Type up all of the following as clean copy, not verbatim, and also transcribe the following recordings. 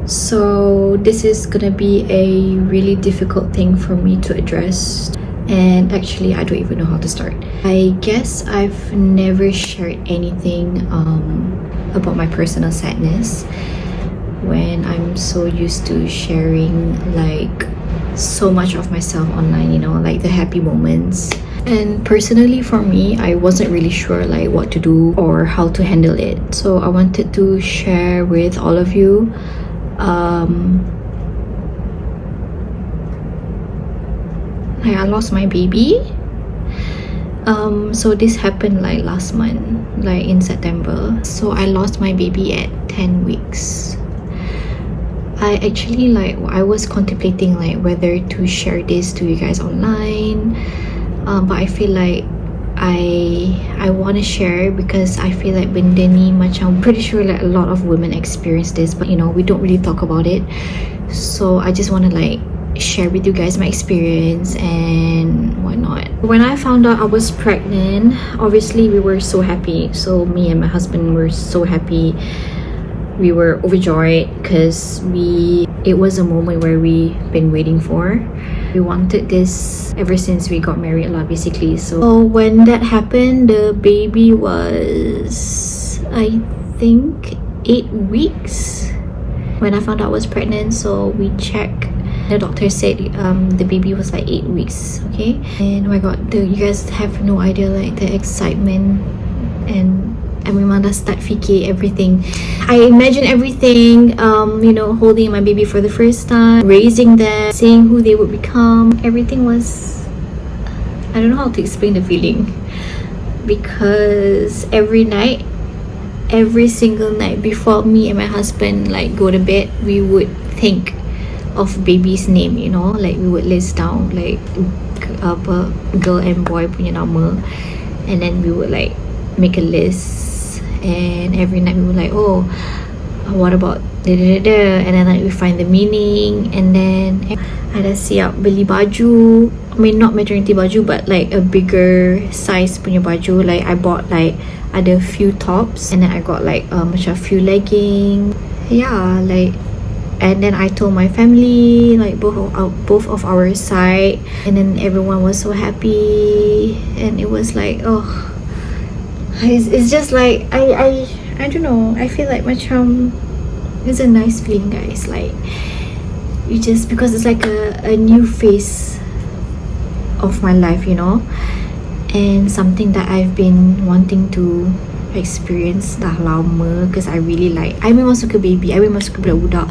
So this is gonna be a really difficult thing for me to address, and actually I don't even know how to start. I guess I've never shared anything about my personal sadness when I'm so used to sharing like so much of myself online, you know, like the happy moments. And personally for me, I wasn't really sure like what to do or how to handle it, so I wanted to share with all of you. I lost my baby. So this happened like last month, like in September. So I lost my baby at 10 weeks. I was contemplating like whether to share this to you guys online, but I feel like I want to share because I feel like benda ni macam, pretty sure like a lot of women experience this, but you know, we don't really talk about it. So I just want to like share with you guys my experience and whatnot. When I found out I was pregnant, obviously we were so happy. So me and my husband were so happy. We were overjoyed because it was a moment where we've been waiting for. We wanted this ever since we got married lah, basically. So when that happened, the baby was, I think, 8 weeks when I found out I was pregnant. So we checked. The doctor said the baby was like 8 weeks, okay? And oh my god, you guys have no idea like the excitement, and memang dah start fikir everything. I imagine everything, you know, holding my baby for the first time, raising them, seeing who they would become. Everything was, I don't know how to explain the feeling, because every single night before me and my husband like go to bed, we would think of baby's name, you know, like we would list down like apa girl and boy punya nama, and then we would like make a list. And every night we were like, oh, what about da da da da, and then like we find the meaning. And then ada siap beli baju, I mean not maternity baju but like a bigger size punya baju. Like I bought like ada few tops, and then I got like macam few leggings, yeah, like. And then I told my family, like both of our side, and then everyone was so happy. And it was like, oh, it's just like I don't know, I feel like macam it's a nice feeling, guys. Like you just, because it's like a new phase of my life, you know, and something that I've been wanting to experience dah lama. Because I really like, I memang suka baby, I memang suka budak-budak,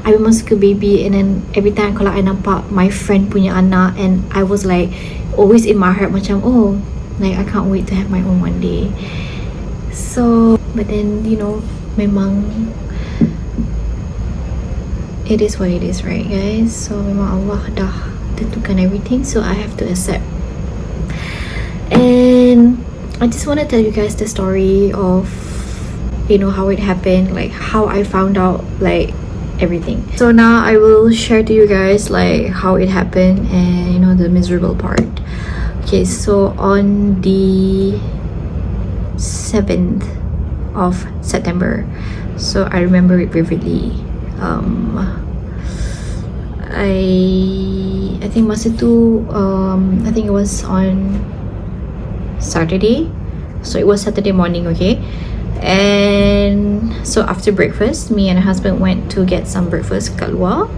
I memang suka baby. And then every time kalau I nampak my friend punya anak, and I was like always in my heart macam, oh, like I can't wait to have my own one day. So but then, you know, memang it is what it is, right guys? So memang Allah dah tentukan everything, so I have to accept. And I just want to tell you guys the story of, you know, how it happened, like how I found out like everything. So now I will share to you guys like how it happened and, you know, the miserable part. Okay, so on the 7th of September, so I remember it vividly. I think masa tu I think it was on Saturday, so it was Saturday morning, okay? And so after breakfast, me and my husband went to get some breakfast kat luar.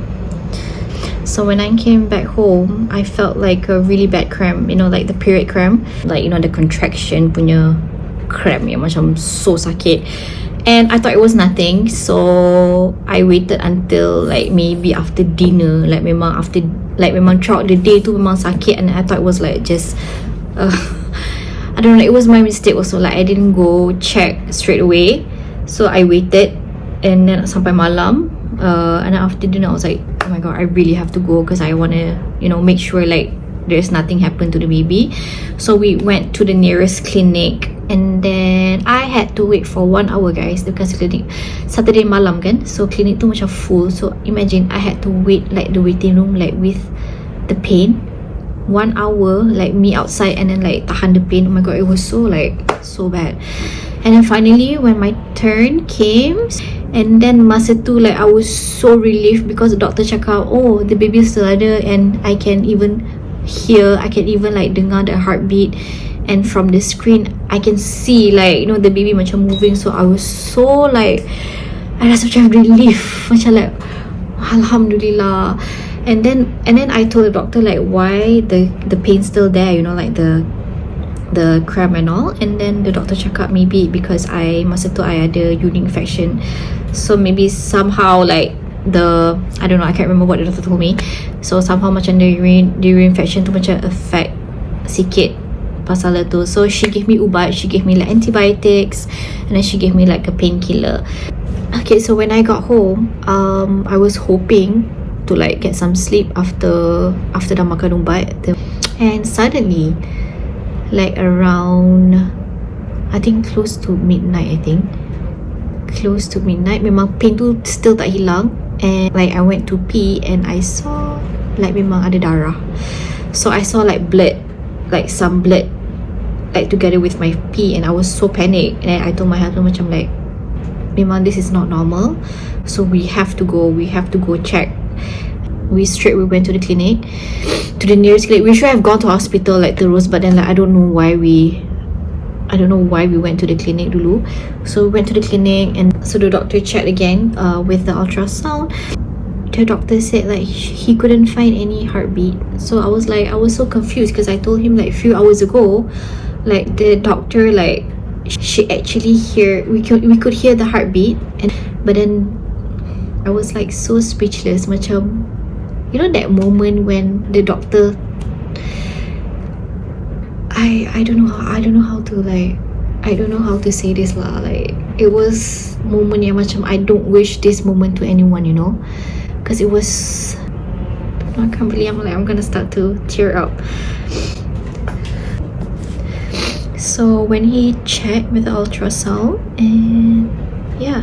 So when I came back home, I felt like a really bad cramp, you know, like the period cramp, like, you know, the contraction punya cramp yang macam so sakit. And I thought it was nothing, so I waited until like maybe after dinner, like memang after, like memang throughout the day tu memang sakit, and I thought it was like just I don't know, it was my mistake also, like I didn't go check straight away, so I waited, and then sampai malam, and then after dinner I was like, oh my god, I really have to go because I want to, you know, make sure like there's nothing happened to the baby. So we went to the nearest clinic, and then I had to wait for 1 hour, guys, because clinic Saturday malam kan, so clinic tu macam full. So imagine I had to wait like the waiting room, like with the pain, 1 hour, like me outside, and then like tahan the pain. Oh my god, it was so like so bad. And then finally when my turn came, And then masa tu like I was so relieved because the doctor cakap, oh, the baby still ada, and I can even hear, I can even like dengar the heartbeat, and from the screen I can see like, you know, the baby macam moving. So I was so like, I rasa macam relief, macam like Alhamdulillah. And then I told the doctor like why the pain still there, you know, like the cramp and all. And then the doctor cakap maybe because masa tu I ada urine infection, so maybe somehow like I don't know, I can't remember what the doctor told me. So somehow macam the urine infection tu macam affect sikit pasal tu. So she gave me ubat, she gave me like antibiotics, and then she gave me like a painkiller. Okay, so when I got home, I was hoping to like get some sleep after dah makan ubat. And suddenly, like around, I think close to midnight, memang pain tu still tak hilang. And like I went to pee and I saw like memang ada darah. So I saw like blood, like some blood, like together with my pee, and I was so panicked. And I told my husband macam like, memang this is not normal, so we have to go check. We went to the clinic, to the nearest clinic. We should have gone to hospital like terus, but then like I don't know why we went to the clinic dulu. So we went to the clinic, and so the doctor checked again with the ultrasound. The doctor said like he couldn't find any heartbeat. So I was so confused because I told him like a few hours ago, like the doctor like she actually we could hear the heartbeat. But then I was like so speechless, macam, you know, that moment when the doctor, I don't know how to say this lah. Like it was moment yang macam I don't wish this moment to anyone, you know, because it was, I can't believe I'm gonna start to tear up. So when he checked with the ultrasound, and yeah,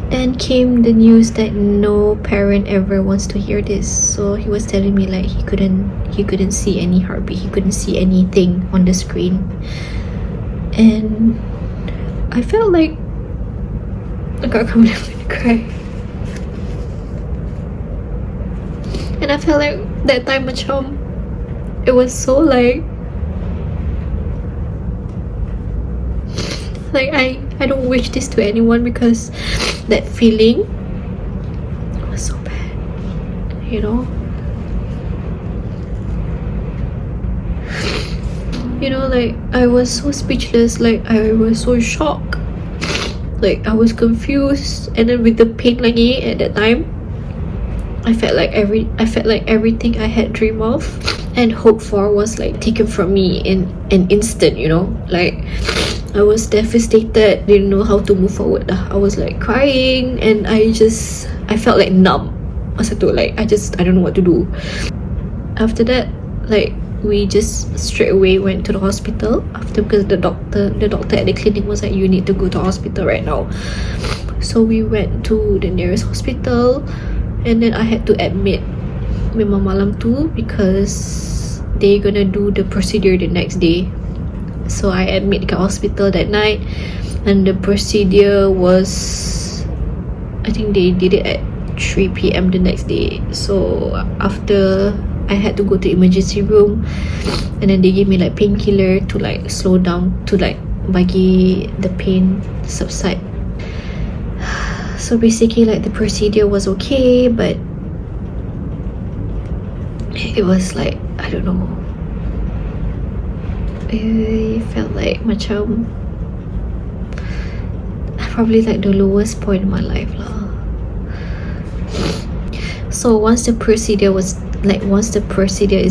then came the news that no parent ever wants to hear this. So he was telling me like he couldn't see any heartbeat, he couldn't see anything on the screen. And I felt like I can't believe I'm gonna cry. And I felt like that time macam it was so like I don't wish this to anyone, because that feeling was so bad, you know. Like I was so speechless, like I was so shocked, like I was confused. And then with the pain lagi at that time, I felt like everything I had dreamed of and hoped for was like taken from me in an instant, you know. Like I was devastated, didn't know how to move forward. I was like crying, and I felt like numb. Masa tu, like I don't know what to do. After that, like we just straight away went to the hospital because the doctor at the clinic was like, you need to go to hospital right now. So we went to the nearest hospital, and then I had to admit memang malam tu because they gonna do the procedure the next day. So I admit dekat hospital that night, and the procedure was, I think they did it at 3 p.m. the next day. So after, I had to go to emergency room, and then they gave me like painkiller to like slow down, to like bagi the pain subside. So basically like the procedure was okay, but it was like, I don't know, I felt like macam probably like the lowest point in my life lah. So once the procedure is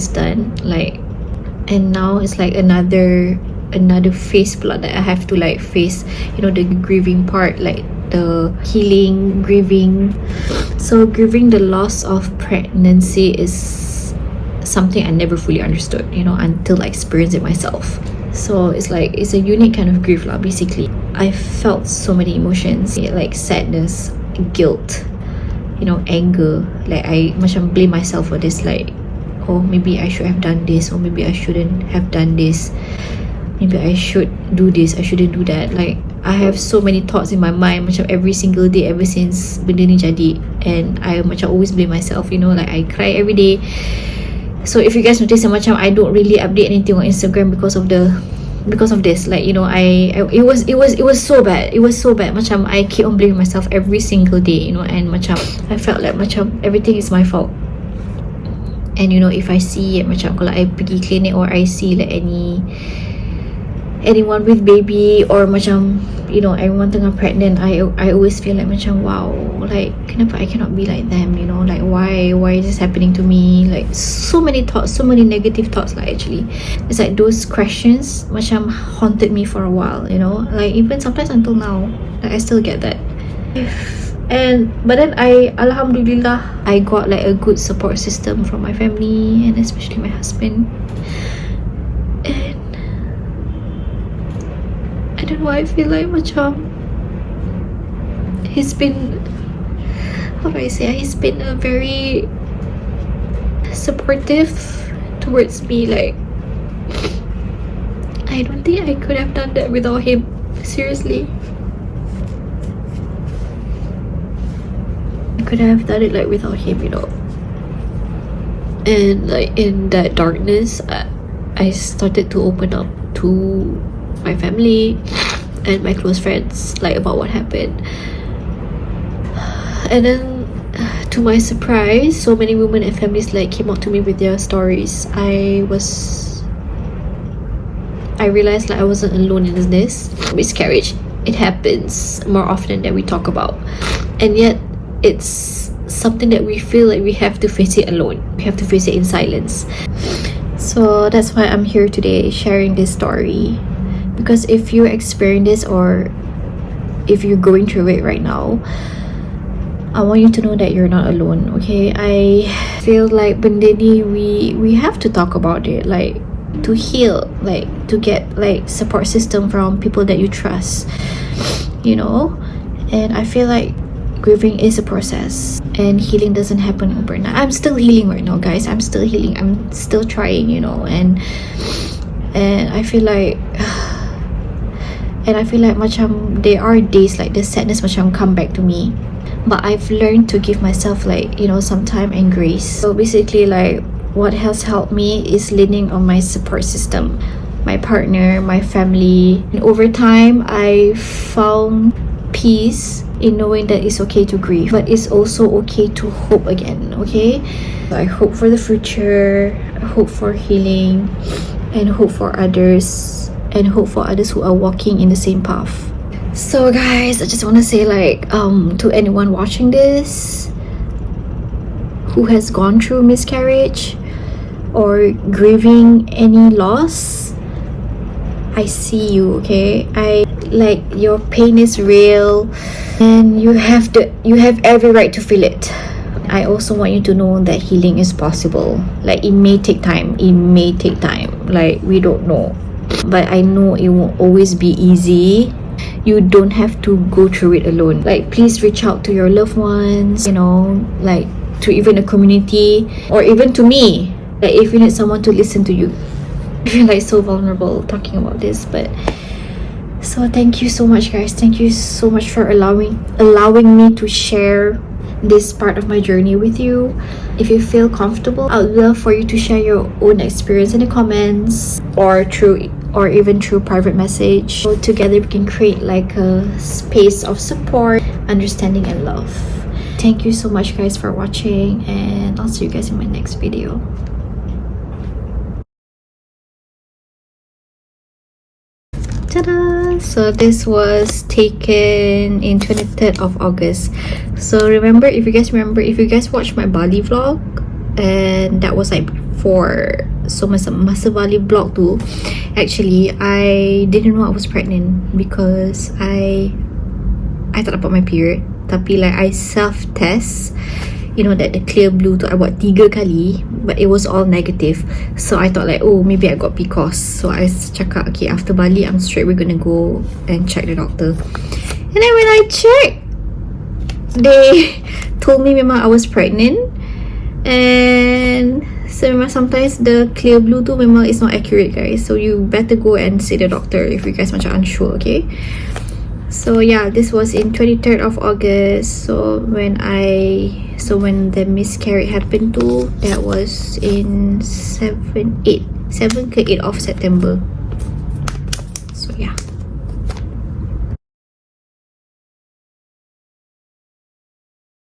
done, like, and now it's like another phase pula that I have to like face, you know, the grieving part, like the healing, grieving. So grieving the loss of pregnancy is something I never fully understood, you know, until I experienced it myself. So it's like, it's a unique kind of grief lah, basically. I felt so many emotions, like sadness, guilt, you know, anger. Like I macam blame myself for this, like, oh, maybe I should have done this, or maybe I shouldn't have done this, maybe I should do this, I shouldn't do that. Like I have so many thoughts in my mind macam every single day ever since benda ni jadi, and I macam always blame myself, you know, like I cry every day. So if you guys notice macam I don't really update anything on Instagram because of this, like, you know, it was so bad. It was so bad. Macam I keep on blaming myself every single day, you know, and macam I felt like macam everything is my fault. And you know, if I see macam kalau I pergi clinic or I see like anyone with baby, or macam, you know, everyone tengah pregnant, I always feel like macam wow, like kenapa I cannot be like them, you know, like why is this happening to me? Like so many thoughts, so many negative thoughts, like actually it's like those questions macam haunted me for a while, you know, like even sometimes until now, like I still get that. But then alhamdulillah, I got like a good support system from my family, and especially my husband. And I don't know, I feel like macam he's been, how do I say, he's been a very supportive towards me. Like I don't think I could have done that without him, seriously. I could have done it like without him, you know. And like in that darkness, I started to open up to my family and my close friends, like about what happened. And then to my surprise, so many women and families like came out to me with their stories. I realized like I wasn't alone in this miscarriage. It happens more often than we talk about, and yet it's something that we feel like we have to face it alone. We have to face it in silence. So that's why I'm here today sharing this story, because if you experience this, or if you're going through it right now, I want you to know that you're not alone, okay? I feel like benda ni, we have to talk about it, like to heal, like to get like support system from people that you trust, you know. And I feel like grieving is a process, and healing doesn't happen overnight. I'm still healing right now, guys. I'm still healing. I'm still trying, you know. And I feel like macam there are days like the sadness macam come back to me, but I've learned to give myself like, you know, some time and grace. So basically, like what has helped me is leaning on my support system, my partner, my family. And over time, I found peace in knowing that it's okay to grieve, but it's also okay to hope again, okay? I hope for the future, I hope for healing, and hope for others, and hope for others who are walking in the same path. So guys, I just want to say like to anyone watching this who has gone through miscarriage or grieving any loss, I see you, okay? Like your pain is real, and you have every right to feel it. I also want you to know that healing is possible. Like it may take time, like we don't know, but I know it won't always be easy. You don't have to go through it alone. Like please reach out to your loved ones, you know, like to even a community, or even to me, like if you need someone to listen to you. I feel like so vulnerable talking about this, but so thank you so much, guys. Thank you so much for allowing me to share this part of my journey with you. If you feel comfortable, I'd love for you to share your own experience in the comments, or even through private message. So together we can create like a space of support, understanding, and love. Thank you so much, guys, for watching, and I'll see you guys in my next video. Ta-da! So this was taken in 23rd of August. So remember, if you guys watched my Bali vlog, and that was like before. So masa Bali vlog tu, actually I didn't know I was pregnant because I tak dapat my period. Tapi like I self-test, you know, that the clear blue tu I buat 3 kali, but it was all negative. So I thought like, oh, maybe I got PCOS. So I cakap, okay, after Bali I'm straight we're gonna go and check the doctor. And then when I checked, they told me memang I was pregnant. And so memang sometimes the clear blue tu memang is not accurate, guys. So you better go and see the doctor if you guys macam unsure, okay? So yeah, this was in 23rd of August. So when the miscarriage happened too, that was in 7 ke 8 of September. So yeah.